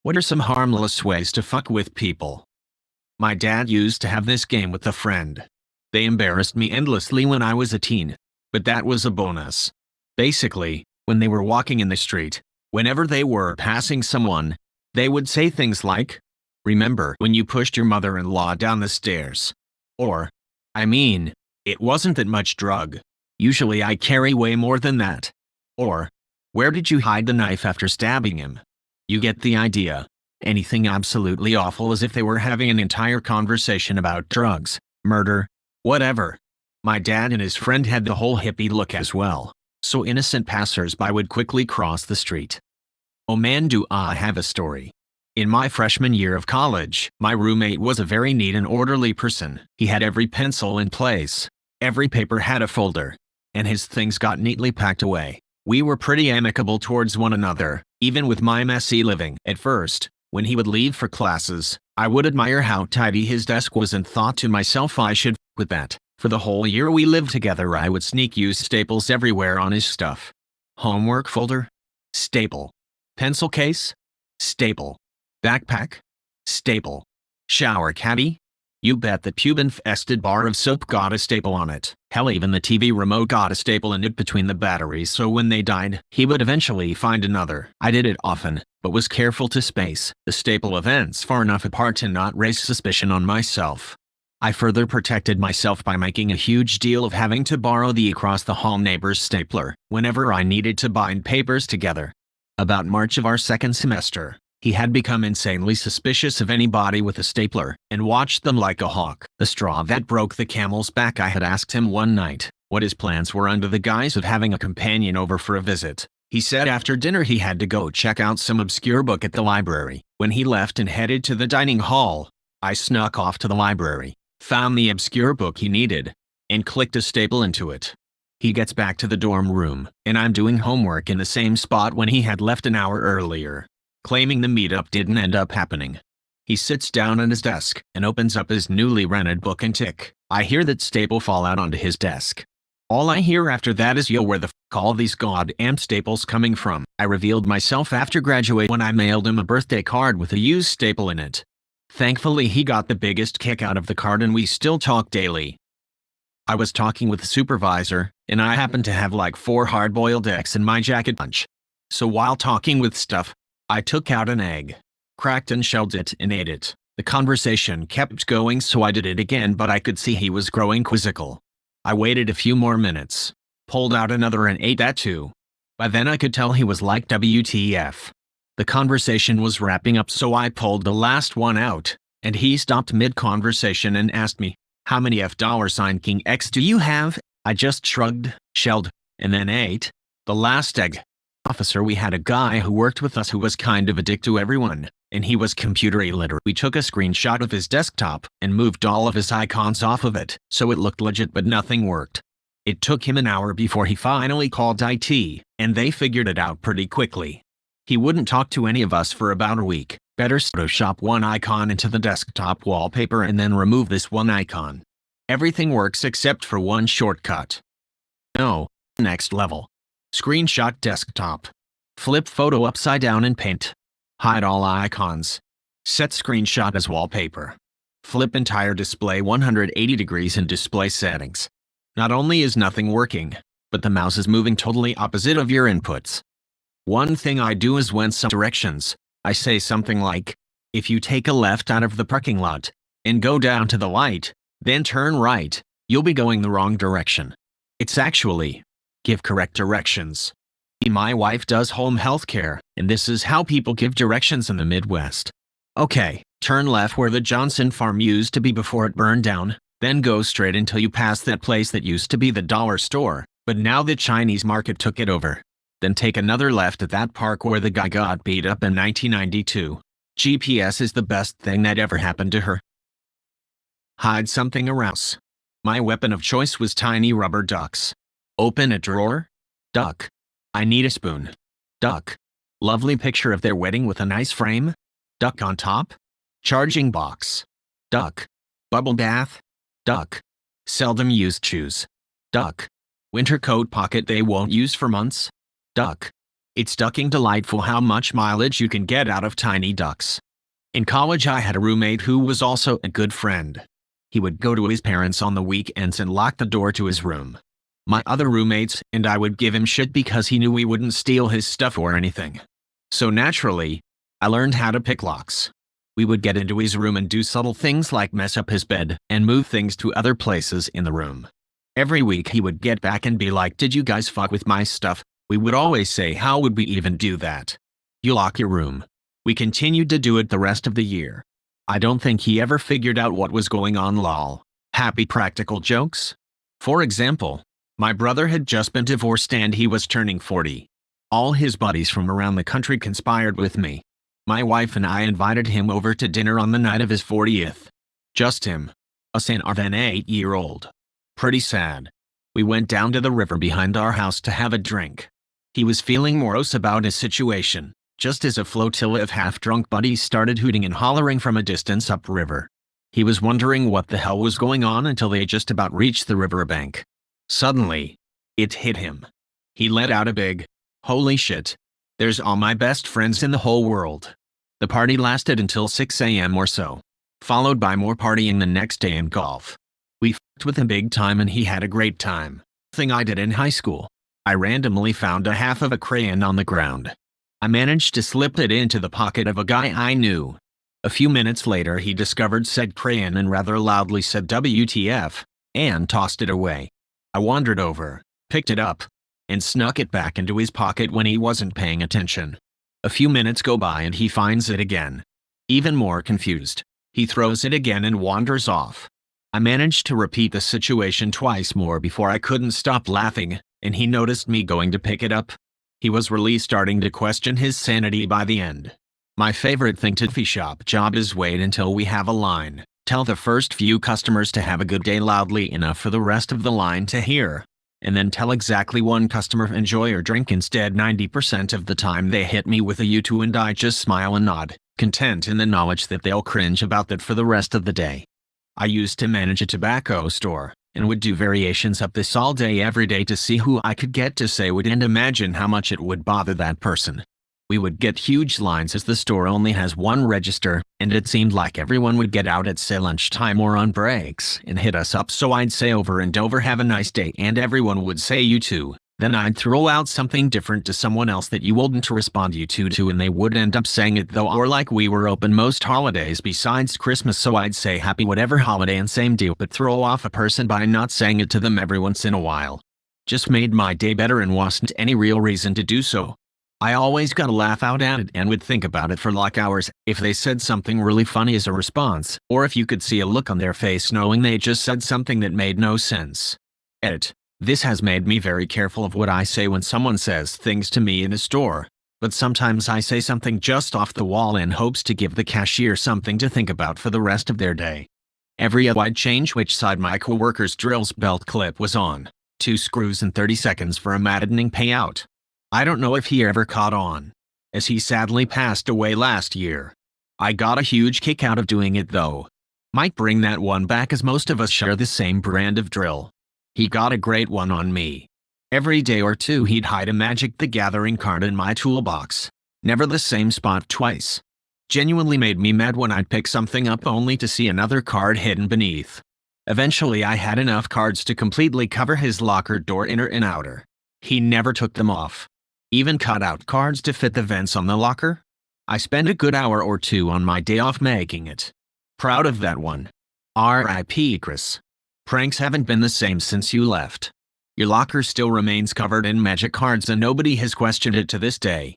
What are some harmless ways to fuck with people? My dad used to have this game with a friend. They embarrassed me endlessly when I was a teen, but that was a bonus. Basically, when they were walking in the street, whenever they were passing someone, they would say things like, "Remember when you pushed your mother-in-law down the stairs?" Or, "I mean, it wasn't that much drug. Usually I carry way more than that." Or, "Where did you hide the knife after stabbing him?" You get the idea. Anything absolutely awful, as if they were having an entire conversation about drugs, murder, whatever. My dad and his friend had the whole hippie look as well, so innocent passers-by would quickly cross the street. Oh man, do I have a story. In my freshman year of college, my roommate was a very neat and orderly person. He had every pencil in place, every paper had a folder, and his things got neatly packed away. We were pretty amicable towards one another, even with my messy living. At first, when he would leave for classes, I would admire how tidy his desk was and thought to myself I should f with that. For the whole year we lived together, I would sneak use staples everywhere on his stuff. Homework folder? Staple. Pencil case? Staple. Backpack? Staple. Shower caddy? You bet that pube-infested bar of soap got a staple on it. Hell, even the TV remote got a staple in it between the batteries, so when they died, he would eventually find another. I did it often, but was careful to space the staple events far enough apart to not raise suspicion on myself. I further protected myself by making a huge deal of having to borrow the across-the-hall neighbor's stapler whenever I needed to bind papers together. About March of our second semester, he had become insanely suspicious of anybody with a stapler, and watched them like a hawk. The straw that broke the camel's back, I had asked him one night what his plans were under the guise of having a companion over for a visit. He said after dinner he had to go check out some obscure book at the library. When he left and headed to the dining hall, I snuck off to the library, found the obscure book he needed, and clicked a staple into it. He gets back to the dorm room, and I'm doing homework in the same spot when he had left an hour earlier, claiming the meetup didn't end up happening. He sits down at his desk and opens up his newly rented book and tick. I hear that staple fall out onto his desk. All I hear after that is, "Yo, where the f*** all these goddamn staples coming from?" I revealed myself after graduating when I mailed him a birthday card with a used staple in it. Thankfully he got the biggest kick out of the card and we still talk daily. I was talking with the supervisor, and I happened to have like 4 hard-boiled eggs in my jacket punch. So while talking with stuff, I took out an egg, cracked and shelled it, and ate it. The conversation kept going, so I did it again, but I could see he was growing quizzical. I waited a few more minutes, pulled out another and ate that too. By then I could tell he was like, "WTF." The conversation was wrapping up, so I pulled the last one out, and he stopped mid-conversation and asked me, "How many $King X do you have?" I just shrugged, shelled, and then ate the last egg. Officer, we had a guy who worked with us who was kind of a dick to everyone, and he was computer illiterate. We took a screenshot of his desktop and moved all of his icons off of it, so it looked legit, but nothing worked. It took him an hour before he finally called IT, and they figured it out pretty quickly. He wouldn't talk to any of us for about a week. Better Photoshop one icon into the desktop wallpaper and then remove this one icon. Everything works except for one shortcut. No. Next level. Screenshot desktop. Flip photo upside down in Paint. Hide all icons. Set screenshot as wallpaper. Flip entire display 180 degrees in display settings. Not only is nothing working, but the mouse is moving totally opposite of your inputs. One thing I do is when some directions, I say something like, "If you take a left out of the parking lot and go down to the light, then turn right, you'll be going the wrong direction." It's actually, "Give correct directions." My wife does home health care, and this is how people give directions in the Midwest. Okay, turn left where the Johnson farm used to be before it burned down, then go straight until you pass that place that used to be the dollar store, but now the Chinese market took it over. Then take another left at that park where the guy got beat up in 1992. GPS is the best thing that ever happened to her. Hide something around. My weapon of choice was tiny rubber ducks. Open a drawer? Duck. I need a spoon. Duck. Lovely picture of their wedding with a nice frame? Duck on top. Charging box. Duck. Bubble bath? Duck. Seldom used shoes. Duck. Winter coat pocket they won't use for months? Duck. It's ducking delightful how much mileage you can get out of tiny ducks. In college I had a roommate who was also a good friend. He would go to his parents on the weekends and lock the door to his room. My other roommates and I would give him shit because he knew we wouldn't steal his stuff or anything. So naturally, I learned how to pick locks. We would get into his room and do subtle things like mess up his bed and move things to other places in the room. Every week he would get back and be like, "Did you guys fuck with my stuff?" We would always say, "How would we even do that? You lock your room." We continued to do it the rest of the year. I don't think he ever figured out what was going on, lol. Happy practical jokes? For example, my brother had just been divorced and he was turning 40. All his buddies from around the country conspired with me. My wife and I invited him over to dinner on the night of his 40th. Just him. Us and our then 8-year-old. Pretty sad. We went down to the river behind our house to have a drink. He was feeling morose about his situation, just as a flotilla of half-drunk buddies started hooting and hollering from a distance upriver. He was wondering what the hell was going on until they just about reached the riverbank. Suddenly, it hit him. He let out a big, "Holy shit. There's all my best friends in the whole world." The party lasted until 6 a.m. or so, followed by more partying the next day and golf. We f***ed with him big time and he had a great time. Thing I did in high school. I randomly found a half of a crayon on the ground. I managed to slip it into the pocket of a guy I knew. A few minutes later he discovered said crayon and rather loudly said "WTF," and tossed it away. I wandered over, picked it up, and snuck it back into his pocket when he wasn't paying attention. A few minutes go by and he finds it again. Even more confused, he throws it again and wanders off. I managed to repeat the situation twice more before I couldn't stop laughing, and he noticed me going to pick it up. He was really starting to question his sanity by the end. My favorite thing to coffee shop job is wait until we have a line, tell the first few customers to have a good day loudly enough for the rest of the line to hear, and then tell exactly one customer enjoy your drink instead. 90% of the time they hit me with a "you too" and I just smile and nod, content in the knowledge that they'll cringe about that for the rest of the day. I used to manage a tobacco store, and would do variations of this all day every day to see who I could get to say would and imagine how much it would bother that person. We would get huge lines as the store only has one register, and it seemed like everyone would get out at say lunchtime or on breaks and hit us up, so I'd say over and over "have a nice day," and everyone would say "you too." Then I'd throw out something different to someone else that you wouldn't respond "you too" and they would end up saying it though, or like we were open most holidays besides Christmas, so I'd say "happy whatever holiday" and same deal, but throw off a person by not saying it to them every once in a while. Just made my day better and wasn't any real reason to do so. I always got a laugh out at it and would think about it for like hours if they said something really funny as a response, or if you could see a look on their face knowing they just said something that made no sense. Edit. This has made me very careful of what I say when someone says things to me in a store, but sometimes I say something just off the wall in hopes to give the cashier something to think about for the rest of their day. Every other I'd change which side my coworker's drill's belt clip was on. 2 screws in 30 seconds for a maddening payout. I don't know if he ever caught on, as he sadly passed away last year. I got a huge kick out of doing it though. Might bring that one back as most of us share the same brand of drill. He got a great one on me. Every day or two he'd hide a Magic the Gathering card in my toolbox. Never the same spot twice. Genuinely made me mad when I'd pick something up only to see another card hidden beneath. Eventually I had enough cards to completely cover his locker door inner and outer. He never took them off. Even cut out cards to fit the vents on the locker. I spent a good hour or two on my day off making it. Proud of that one. R.I.P. Chris. Pranks haven't been the same since you left. Your locker still remains covered in Magic cards and nobody has questioned it to this day.